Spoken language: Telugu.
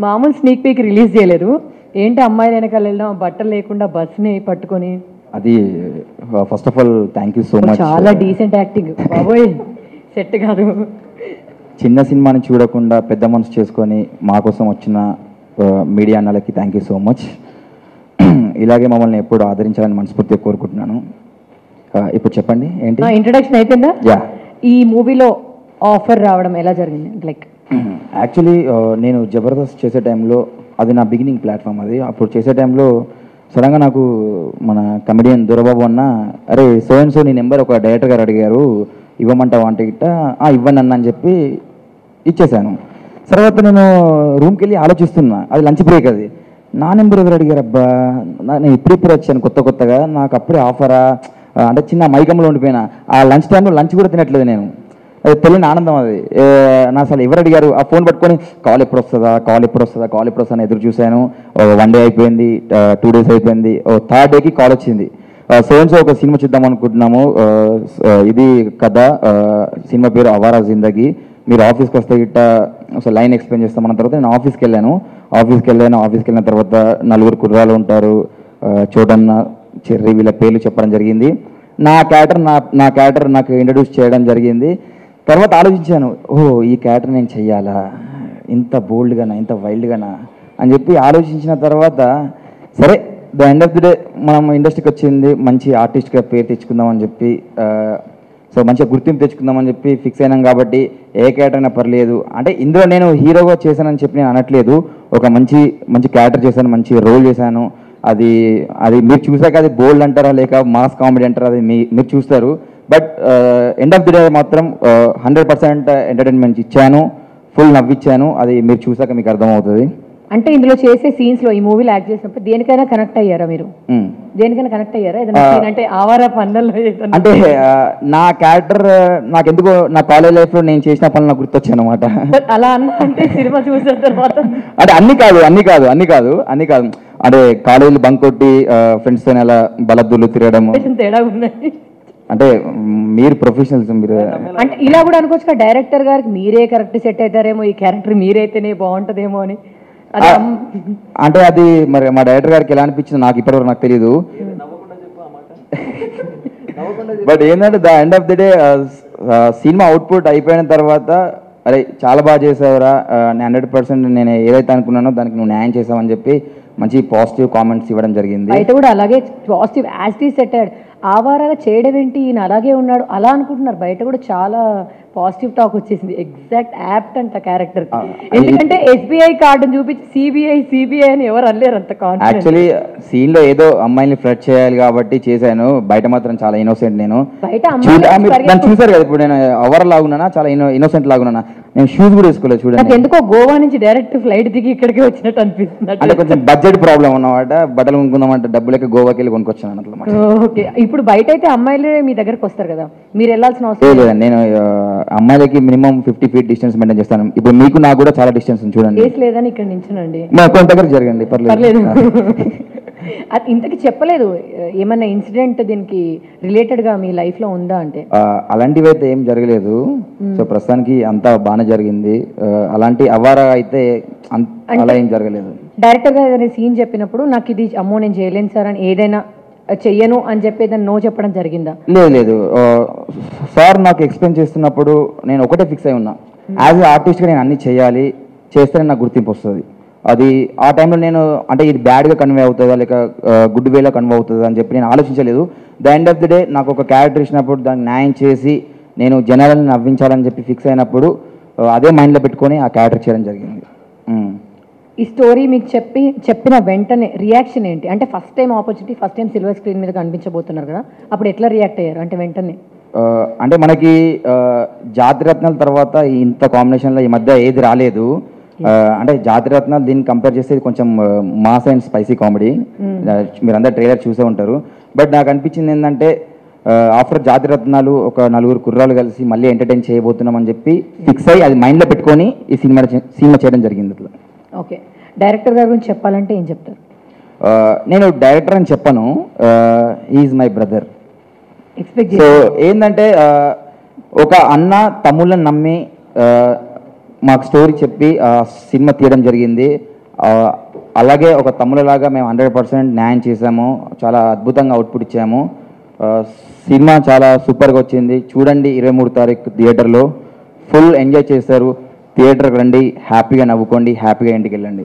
మామూలు స్నీక్ పీక్ రిలీజ్ చేయలేదు, ఏంటి అమ్మాయిలు వెనకాల వెళ్ళడం, బట్టలు లేకుండా బస్ని పట్టుకొని? అది first of all thank you so much. చాలా డీసెంట్ యాక్టింగ్ బాబోయ్, సెట్ కాదు. చిన్న సినిమాని చూడకుండా పెద్ద మనసు చేసుకొని మా కోసం వచ్చిన మీడియా అన్నలకి థ్యాంక్ యూ సో మచ్. ఇలాగే మమ్మల్ని ఎప్పుడు ఆదరించాలని మనస్ఫూర్తిగా కోరుకుంటున్నాను. ఇప్పుడు చెప్పండి ఏంటి? ఇంట్రడక్షన్ అయిపోయిందా? యా. ఈ మూవీలో ఆఫర్ రావడం ఎలా జరిగింది? లైక్ యాక్చువల్లీ నేను జబర్దస్త్ చేసే టైంలో, అది నా బిగినింగ్ ప్లాట్ఫామ్, అది అప్పుడు చేసే టైంలో సడన్గా నాకు మన కమెడియన్ దొరబాబు అన్న, అరే సో అండ్ సో నీ నెంబర్ ఒక డైరెక్టర్ గారు అడిగారు ఇవ్వమంటావా అంటే గిట్ట ఇవ్వండి అన్న అని చెప్పి ఇచ్చేసాను. తర్వాత నేను రూమ్కి వెళ్ళి ఆలోచిస్తున్నా, అది లంచ్ బ్రేక్, అది నా నెంబర్ ఎవరు అడిగారు అబ్బా, నేను ఇప్పుడు వచ్చాను కొత్తగా, నాకు అప్పుడే ఆఫరా అంటే చిన్న మైకంలో ఉండిపోయినా. ఆ లంచ్ టైంలో లంచ్ కూడా తినట్లేదు నేను, అది తెలియని ఆనందం అది. నా అసలు ఎవరు అడిగారు, ఆ ఫోన్ పట్టుకొని కాల్ ఎప్పుడు వస్తుందా అని ఎదురు చూశాను. 1 డే అయిపోయింది, 2 days అయిపోయింది, 3rd డేకి కాల్ వచ్చింది. సో అండ్ సో ఒక సినిమా చూద్దాం అనుకుంటున్నాము, ఇది కథ, సినిమా పేరు అవారా జిందగీ, మీరు ఆఫీస్కి వస్తే గిట్ట అసలు లైన్ ఎక్స్ప్లెయిన్ చేస్తామన్న తర్వాత నేను ఆఫీస్కి వెళ్ళాను వెళ్ళిన తర్వాత 4 కుర్రాలు ఉంటారు, చోటన్న, చెర్రీ, వీళ్ళ పేర్లు చెప్పడం జరిగింది. నా క్యారెక్టర్ నాకు ఇంట్రడ్యూస్ చేయడం జరిగింది. తర్వాత ఆలోచించాను, ఈ క్యారెక్టర్ నేను చెయ్యాలా, ఇంత బోల్డ్గానా, ఇంత వైల్డ్గానా అని చెప్పి ఆలోచించిన తర్వాత సరే the end of the day మనం ఇండస్ట్రీకి వచ్చింది మంచి ఆర్టిస్ట్గా పేరు తెచ్చుకుందామని చెప్పి, సో మంచిగా గుర్తింపు తెచ్చుకుందామని చెప్పి ఫిక్స్ అయినాం. కాబట్టి ఏ క్యారెక్టర్ అయినా పర్లేదు, అంటే ఇందులో నేను హీరోగా చేశానని చెప్పి నేను అనట్లేదు, ఒక మంచి క్యారెక్టర్ చేశాను, మంచి రోల్ చేశాను. అది మీరు చూసాక అది బోల్డ్ అంటారా లేక మాస్ కామెడీ అంటారా, అది మీరు చూస్తారు. But end of the day మాత్రం 100% ఎంటర్టైన్మెంట్ ఇచ్చాను, ఫుల్ నవ్విచ్చాను. అది మీరు చూసాక మీకు అర్థమవుతుంది. అంటే ఇందులో చేసే సీన్స్ లో, ఈ మూవీలో యాక్ట్ చేసినప్పుడు దేనికైనా కనెక్ట్ అయ్యారా మీరు? దేనికైనా కనెక్ట్ అయ్యారా? ఏదైనా అంటే ఆవారా పనులలో అంటే నా క్యారెక్టర్ నాకు ఎందుకో నా కాలేజ్ లైఫ్ లో నేను చేసిన పనులు నాకు గుర్తొచ్చాయి అనమాట. అలా అంటే సినిమా చూసిన తర్వాత అంటే అన్ని కాదు అంటే కాలేజీలు బంక్ కొట్టి ఫ్రెండ్స్ తో అలా బలద్దులు తిరగడం తేడా ఉన్నాయి. అంటే మీరు ప్రొఫెషనల్స్, మీరు అంటే ఇలా కూడా అనుకోవచ్చు, డైరెక్టర్ గారికి మీరే కరెక్ట్ సెట్ అవుతారేమో, ఈ క్యారెక్టర్ మీరైతేనే బాగుంటుందేమో అని. అంటే అది మరి మా డైరెక్టర్ గారికి ఎలా అనిపించింది నాకు ఇప్పటివరకు నాకు తెలియదు. బట్ ఏంటంటే the end of the day cinema output అయిపోయిన తర్వాత, అరే చాలా బాగా చేసావురా, 100% నేను ఏదైతే అనుకున్నానో దానికి నువ్వు న్యాయం చేసావని చెప్పి మంచి పాజిటివ్ కామెంట్స్ ఇవ్వడం జరిగింది. అయితే కూడా అలాగే పాజిటివ్ యాజ్ ఈజ్ సెట్ అయ్యాడు. ఆవారాగా చేయడం ఏంటి, ఈయన అలాగే ఉన్నాడు అలా అనుకుంటున్నారు. బయట కూడా చాలా పాజిటివ్ టాక్ వచ్చేసింది. ఎగ్జాక్ట్ యాప్ట్ అంట క్యారెక్టర్. ఎందుకంటే SBI కార్డును చూపించి సిబిఐ అని ఎవరు అనలేరు అంత కాన్ఫిడెంట్. యాక్చువల్లీ సీన్ లో ఏదో అమ్మాయిని ఫ్లర్ట్ చేయాలి కాబట్టి చేశాను, బయట మాత్రం చాలా ఇన్నోసెంట్. నేను బయట చూసారు కదా ఇప్పుడు నేను అవర్ లాగున్నానా, చాలా ఇన్నోసెంట్ లాగున్నానా, నేను షూస్ కూడా వేసుకోలేదు చూడండి. ఎందుకో గోవా నుంచి డైరెక్ట్ ఫ్లైట్ దిగి ఇక్కడికి వచ్చినట్టు అనిపిస్తుంది. అంటే కొంచెం బడ్జెట్ ప్రాబ్లం ఉన్నమాట, బట్టలు కొనుక్కుందామంటే డబ్బులకి గోవాకి వెళ్ళి కొనుక్కొచ్చాను అన్నమాట. ఓకే, ఇప్పుడు బయట అయితే అమ్మాయిలే మీ దగ్గరకు వస్తారు కదా, మీరు వెళ్ళాల్సిన అవసరం లేదండి. నేను అమ్మాయిలకి మినిమం 50 feet డిస్టెన్స్ మెయింటైన్ చేస్తాను. ఇప్పుడు మీకు నాకు కూడా చాలా డిస్టెన్స్ చూడండి. లేదని ఇక్కడ నించునండి, కొంత దగ్గర జరగండి, పర్లేదు. అది ఇంతకి చెప్పలేదు ఏమన్నా ఇన్సిడెంట్ దీనికి రిలేటెడ్ గా మీ లైఫ్ లో ఉందా అంటే? అలాంటివి అయితే ఏం జరగలేదు. సో ప్రస్తుతానికి అంతా బాగానే జరిగింది. అలాంటి అవారా అయితే అలా ఏం జరగలేదు. డైరెక్టర్ గా ఏదైనా సీన్ చెప్పినప్పుడు నాకు ఇది అమ్మో నేను చేయలేను సార్ అని ఏదైనా చెయ్యను అని చెప్పి ఏదైనా నో చెప్పడం జరిగిందా? లేదు. సార్ నాకు ఎక్స్ప్లెయిన్ చేస్తున్నప్పుడు నేను ఒకటే ఫిక్స్ అయి ఉన్నా, యాజ్ ఏ ఆర్టిస్ట్గా నేను అన్ని చేయాలి, చేస్తేనే నాకు గుర్తింపు వస్తుంది. అది ఆ టైంలో నేను అంటే ఇది బ్యాడ్గా కన్వే అవుతుందా లేక గుడ్ వేలో కన్వే అవుతుందా అని చెప్పి నేను ఆలోచించలేదు. The end of the day నాకు ఒక క్యారెక్టర్ ఇచ్చినప్పుడు దానికి న్యాయం చేసి నేను జనాలను నవ్వించాలని చెప్పి ఫిక్స్ అయినప్పుడు అదే మైండ్లో పెట్టుకొని ఆ క్యారెక్టర్ చేయడం జరిగింది. ఈ స్టోరీ మీకు చెప్పిన వెంటనే రియాక్షన్ ఏంటి? అంటే first time opportunity, first time silver screen మీద కనిపించబోతున్నారు కదా, అప్పుడు ఎట్లా రియాక్ట్ అయ్యారు? అంటే వెంటనే అంటే మనకి జాతిరత్నాల తర్వాత ఇంత కాంబినేషన్లో ఈ మధ్య ఏది రాలేదు. అంటే జాతిరత్నాలు దీన్ని కంపేర్ చేస్తే కొంచెం మాస్ అండ్ స్పైసీ కామెడీ, మీరందరూ ట్రైలర్ చూసే ఉంటారు. బట్ నాకు అనిపించింది ఏంటంటే ఆఫ్టర్ జాతిరత్నాలు ఒక 4 కుర్రాలు కలిసి మళ్ళీ ఎంటర్టైన్ చేయబోతున్నాం అని చెప్పి ఫిక్స్ అయ్యి అది మైండ్లో పెట్టుకొని ఈ సినిమా చేయడం జరిగింది. అట్లా. ఓకే, డైరెక్టర్ గారి గురించి చెప్పాలంటే ఏం చెప్తారు? నేను డైరెక్టర్ అని చెప్పను, ఈజ్ మై బ్రదర్. సో ఏంటంటే ఒక అన్న తమ్ముళ్ళని నమ్మి మాకు స్టోరీ చెప్పి సినిమా తీయడం జరిగింది. అలాగే ఒక తమ్ముళ్ళలాగా మేము 100% న్యాయం చేశాము. చాలా అద్భుతంగా అవుట్పుట్ ఇచ్చాము. సినిమా చాలా సూపర్గా వచ్చింది. చూడండి 23 తారీఖు థియేటర్లో ఫుల్ ఎంజాయ్ చేస్తారు. థియేటర్కి రండి, హ్యాపీగా నవ్వుకోండి, హ్యాపీగా ఇంటికి వెళ్ళండి.